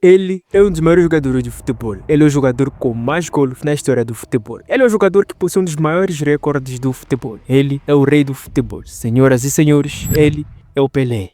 Ele é um dos maiores jogadores de futebol. Ele é o jogador com mais gols na história do futebol. Ele é o jogador que possui um dos maiores recordes do futebol. Ele é o rei do futebol. Senhoras e senhores, ele é o Pelé.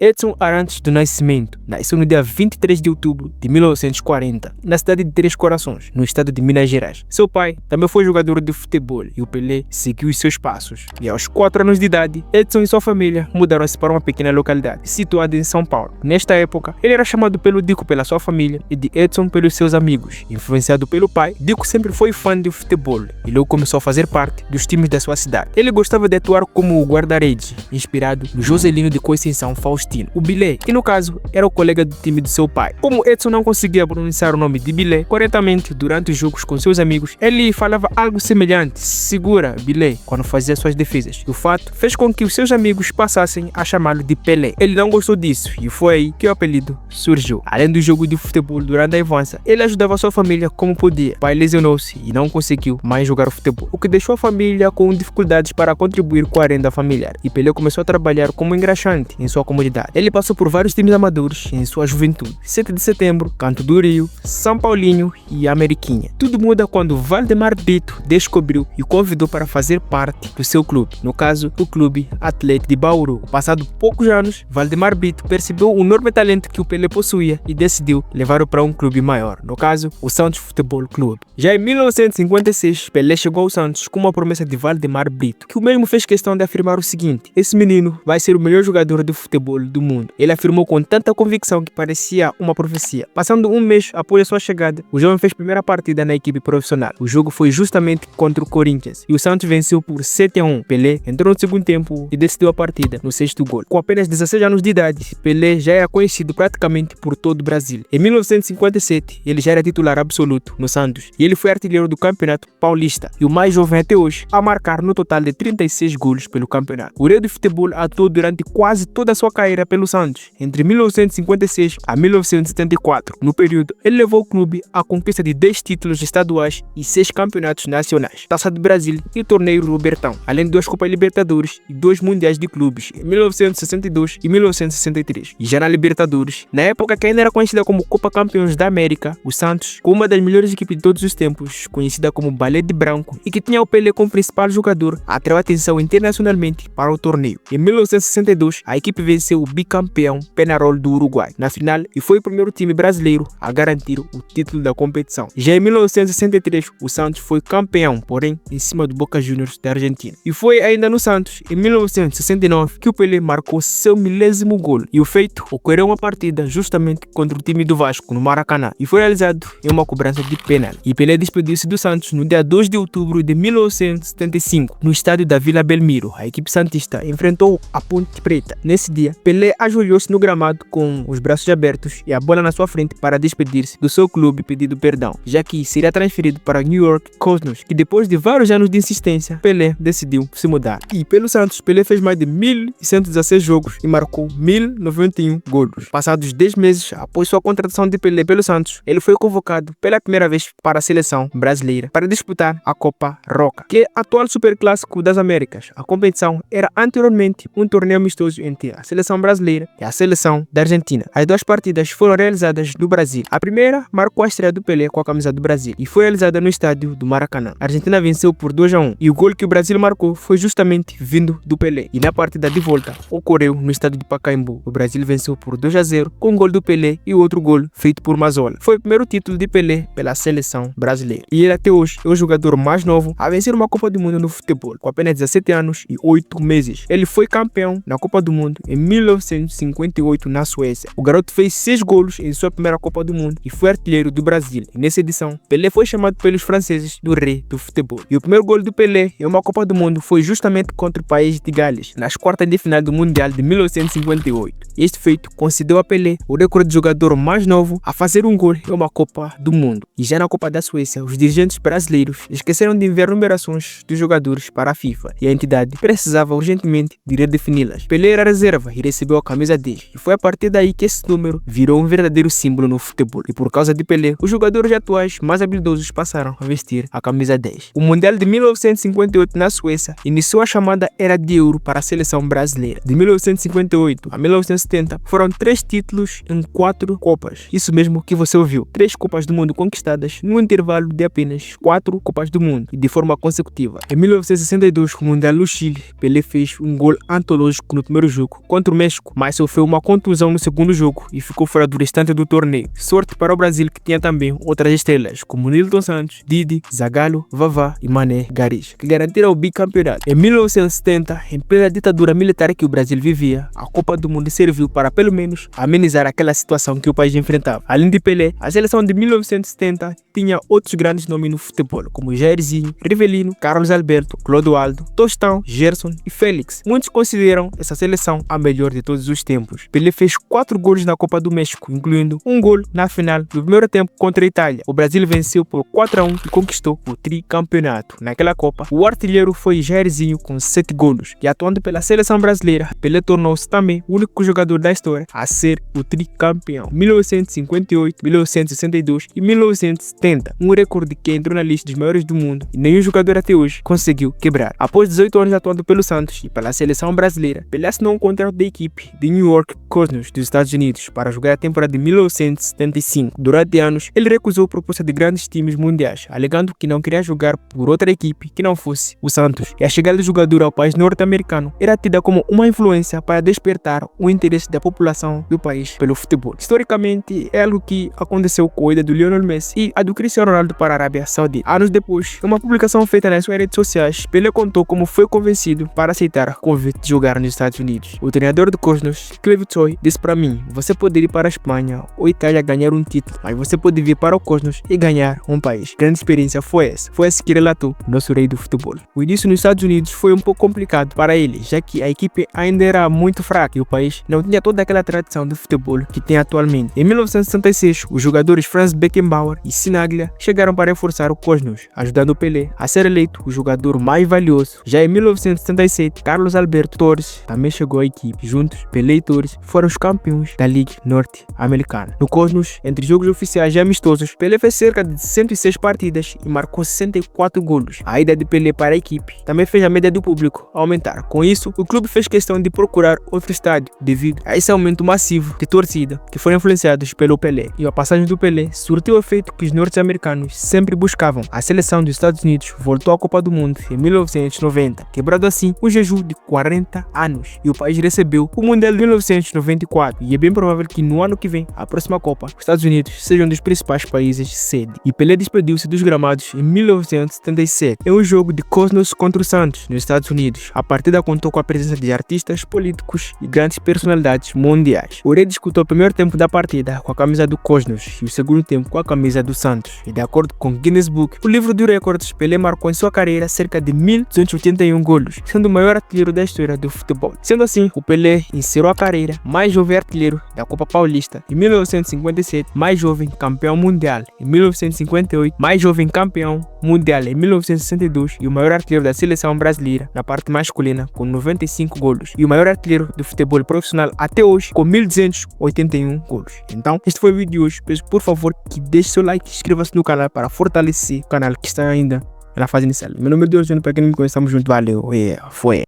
Edson Arantes do Nascimento nasceu no dia 23 de outubro de 1940, na cidade de Três Corações, no estado de Minas Gerais. Seu pai também foi jogador de futebol e o Pelé seguiu os seus passos. E aos 4 anos de idade, Edson e sua família mudaram-se para uma pequena localidade, situada em São Paulo. Nesta época, ele era chamado pelo Dico pela sua família e de Edson pelos seus amigos. Influenciado pelo pai, Dico sempre foi fã de futebol e logo começou a fazer parte dos times da sua cidade. Ele gostava de atuar como o guarda-redes, inspirado no Joselino de Conceição Faustino, o Bilé, que no caso era o colega do time de seu pai. Como Edson não conseguia pronunciar o nome de Bilé corretamente durante os jogos com seus amigos, ele falava algo semelhante, segura, Bilé, quando fazia suas defesas. E o fato fez com que os seus amigos passassem a chamá-lo de Pelé. Ele não gostou disso e foi aí que o apelido surgiu. Além do jogo de futebol durante a infância, ele ajudava sua família como podia. O pai lesionou-se e não conseguiu mais jogar futebol, o que deixou a família com dificuldades para contribuir com a renda familiar. E Pelé começou a trabalhar como engraxante em sua comunidade. Ele passou por vários times amadores em sua juventude. 7 de setembro, Canto do Rio, São Paulinho e Ameriquinha. Tudo muda quando Valdemar Brito descobriu e o convidou para fazer parte do seu clube. No caso, o Clube Atlético de Bauru. Passado poucos anos, Valdemar Brito percebeu o enorme talento que o Pelé possuía e decidiu levá-lo para um clube maior. No caso, o Santos Futebol Clube. Já em 1956, Pelé chegou ao Santos com uma promessa de Valdemar Brito, que o mesmo fez questão de afirmar o seguinte: esse menino vai ser o melhor jogador de futebol do mundo. Ele afirmou com tanta convicção que parecia uma profecia. Passando um mês após a sua chegada, o jovem fez a primeira partida na equipe profissional. O jogo foi justamente contra o Corinthians e o Santos venceu por 7-1. Pelé entrou no segundo tempo e decidiu a partida no 6º gol. Com apenas 16 anos de idade, Pelé já era conhecido praticamente por todo o Brasil. Em 1957, ele já era titular absoluto no Santos e ele foi artilheiro do Campeonato Paulista e o mais jovem até hoje a marcar no total de 36 gols pelo campeonato. O rei do futebol atuou durante quase toda a sua carreira pelo Santos, entre 1956 a 1974. No período, ele levou o clube à conquista de 10 títulos estaduais e 6 campeonatos nacionais, Taça do Brasil e o Torneio Robertão, além de 2 Copas Libertadores e 2 Mundiais de Clubes, em 1962 e 1963. E já na Libertadores, na época que ainda era conhecida como Copa Campeões da América, o Santos, com uma das melhores equipes de todos os tempos, conhecida como Balé de Branco, e que tinha o Pelé como principal jogador, atraiu atenção internacionalmente para o torneio. Em 1962, a equipe venceu o bicampeão Peñarol do Uruguai na final e foi o primeiro time brasileiro a garantir o título da competição. Já em 1963, o Santos foi campeão, porém em cima do Boca Juniors da Argentina. E foi ainda no Santos, em 1969, que o Pelé marcou seu 1000º gol. E o feito ocorreu uma partida justamente contra o time do Vasco, no Maracanã, e foi realizado em uma cobrança de pênalti. E Pelé despediu-se do Santos no dia 2 de outubro de 1975, no estádio da Vila Belmiro. A equipe santista enfrentou a Ponte Preta. Nesse dia, Pelé ajoelhou-se no gramado com os braços abertos e a bola na sua frente para despedir-se do seu clube e pedir perdão, já que seria transferido para New York Cosmos, que depois de vários anos de insistência, Pelé decidiu se mudar. E pelo Santos, Pelé fez mais de 1116 jogos e marcou 1091 gols. Passados 10 meses após sua contratação de Pelé pelo Santos, ele foi convocado pela primeira vez para a seleção brasileira para disputar a Copa Roca, que é o atual Superclássico das Américas. A competição era anteriormente um torneio amistoso entre a seleção brasileira e a seleção da Argentina. As 2 partidas foram realizadas no Brasil. A primeira marcou a estreia do Pelé com a camisa do Brasil e foi realizada no estádio do Maracanã. A Argentina venceu por 2-1 e o gol que o Brasil marcou foi justamente vindo do Pelé. E na partida de volta ocorreu no estádio de Pacaembu. O Brasil venceu por 2-0 com um gol do Pelé e outro gol feito por Mazzola. Foi o primeiro título de Pelé pela seleção brasileira. E ele até hoje é o jogador mais novo a vencer uma Copa do Mundo no futebol, com apenas 17 anos e 8 meses. Ele foi campeão na Copa do Mundo em 1958 na Suécia. O garoto fez 6 golos em sua primeira Copa do Mundo e foi artilheiro do Brasil. E nessa edição, Pelé foi chamado pelos franceses do rei do futebol. E o primeiro gol do Pelé em uma Copa do Mundo foi justamente contra o país de Gales, nas quartas de final do Mundial de 1958. Este feito concedeu a Pelé o recorde de jogador mais novo a fazer um gol em uma Copa do Mundo. E já na Copa da Suécia, os dirigentes brasileiros esqueceram de enviar numerações dos jogadores para a FIFA e a entidade precisava urgentemente de redefini-las. Pelé era reserva e recebeu a camisa 10 e foi a partir daí que esse número virou um verdadeiro símbolo no futebol. E por causa de Pelé, os jogadores atuais mais habilidosos passaram a vestir a camisa 10. O Mundial de 1958 na Suécia iniciou a chamada Era de Ouro para a seleção brasileira. De 1958 a 1970 foram 3 títulos em 4 Copas. Isso mesmo que você ouviu. 3 Copas do Mundo conquistadas num intervalo de apenas 4 Copas do Mundo e de forma consecutiva. Em 1962, no Mundial no Chile, Pelé fez um gol antológico no primeiro jogo contra o México, mas sofreu uma contusão no segundo jogo e ficou fora do restante do torneio. Sorte para o Brasil, que tinha também outras estrelas como Nilton Santos, Didi, Zagallo, Vavá e Mané Garrincha, que garantiram o bicampeonato. Em 1970, em plena ditadura militar que o Brasil vivia, a Copa do Mundo serviu para pelo menos amenizar aquela situação que o país enfrentava. Além de Pelé, a seleção de 1970 tinha outros grandes nomes no futebol, como Jairzinho, Rivelino, Carlos Alberto, Clodoaldo, Tostão, Gerson e Félix. Muitos consideram essa seleção a melhor de todos os tempos. Pelé fez 4 gols na Copa do México, incluindo um gol na final do primeiro tempo contra a Itália. O Brasil venceu por 4-1 e conquistou o tricampeonato. Naquela Copa, o artilheiro foi Jairzinho com 7 golos. E atuando pela seleção brasileira, Pelé tornou-se também o único jogador da história a ser o tricampeão. 1958, 1962 e 1970. Um recorde que entrou na lista dos maiores do mundo e nenhum jogador até hoje conseguiu quebrar. Após 18 anos atuando pelo Santos e pela seleção brasileira, Pelé assinou um contrato da equipe de New York Cosmos dos Estados Unidos para jogar a temporada de 1975. Durante anos, ele recusou a proposta de grandes times mundiais, alegando que não queria jogar por outra equipe que não fosse o Santos. E a chegada do jogador ao país norte-americano era tida como uma influência para despertar o interesse da população do país pelo futebol. Historicamente, é algo que aconteceu com a ida do Lionel Messi e a do Cristiano Ronaldo para a Arábia Saudita. Anos depois, em uma publicação feita nas suas redes sociais, Pelé contou como foi convencido para aceitar o convite de jogar nos Estados Unidos. O treinador do Cosmos, Clive Choi, disse para mim: você pode ir para a Espanha ou Itália ganhar um título, mas você pode vir para o Cosmos e ganhar um país. Grande experiência foi essa. Foi esse que relatou o nosso rei do futebol. O início nos Estados Unidos foi um pouco complicado para ele, já que a equipe ainda era muito fraca e o país não tinha toda aquela tradição de futebol que tem atualmente. Em 1966, os jogadores Franz Beckenbauer e Sinaglia chegaram para reforçar o Cosmos, ajudando o Pelé a ser eleito o jogador mais valioso. Já em 1977, Carlos Alberto Torres também chegou à equipe. Juntos, Pelé e Torres foram os campeões da Liga Norte-Americana. No Cosmos, entre jogos oficiais e amistosos, Pelé fez cerca de 106 partidas e marcou 64 golos. A ida de Pelé para a equipe também fez a média do público aumentar. Com isso, o clube fez questão de procurar outro estádio devido a esse aumento massivo de torcida que foram influenciados pelo Pelé. E a passagem do Pelé surtiu o efeito que os norte-americanos sempre buscavam. A seleção dos Estados Unidos voltou à Copa do Mundo em 1990, quebrando assim um jejum de 40 anos. E o país recebeu o Mundial de 1994. E é bem provável que no ano que vem, a próxima Copa, os Estados Unidos sejam um dos principais países sede. E Pelé despediu-se dos gramados em 1977, em um jogo de Cosmos contra o Santos, nos Estados Unidos. A partida contou com a presença de artistas, políticos e grandes personalidades mundiais. O rei disputou o primeiro tempo da partida com a camisa do Cosmos e o segundo tempo com a camisa do Santos. E de acordo com Guinness Book, o livro de recordes, Pelé marcou em sua carreira cerca de 1.281 golos, sendo o maior artilheiro da história do futebol. Sendo assim, o Pelé encerrou a carreira mais jovem artilheiro da Copa Paulista em 1957, mais jovem campeão mundial em 1958, mais jovem campeão mundial em 1962 e o maior artilheiro da seleção brasileira na parte masculina com 95 golos e o maior artilheiro do futebol profissional até hoje com 1.281 golos. Então, este foi o vídeo de hoje. Peço por favor que deixe seu like e inscreva-se no canal para fortalecer o canal que está ainda na fase inicial. Meu nome é Deus, para quem não me conhece, estamos juntos. Valeu, foi.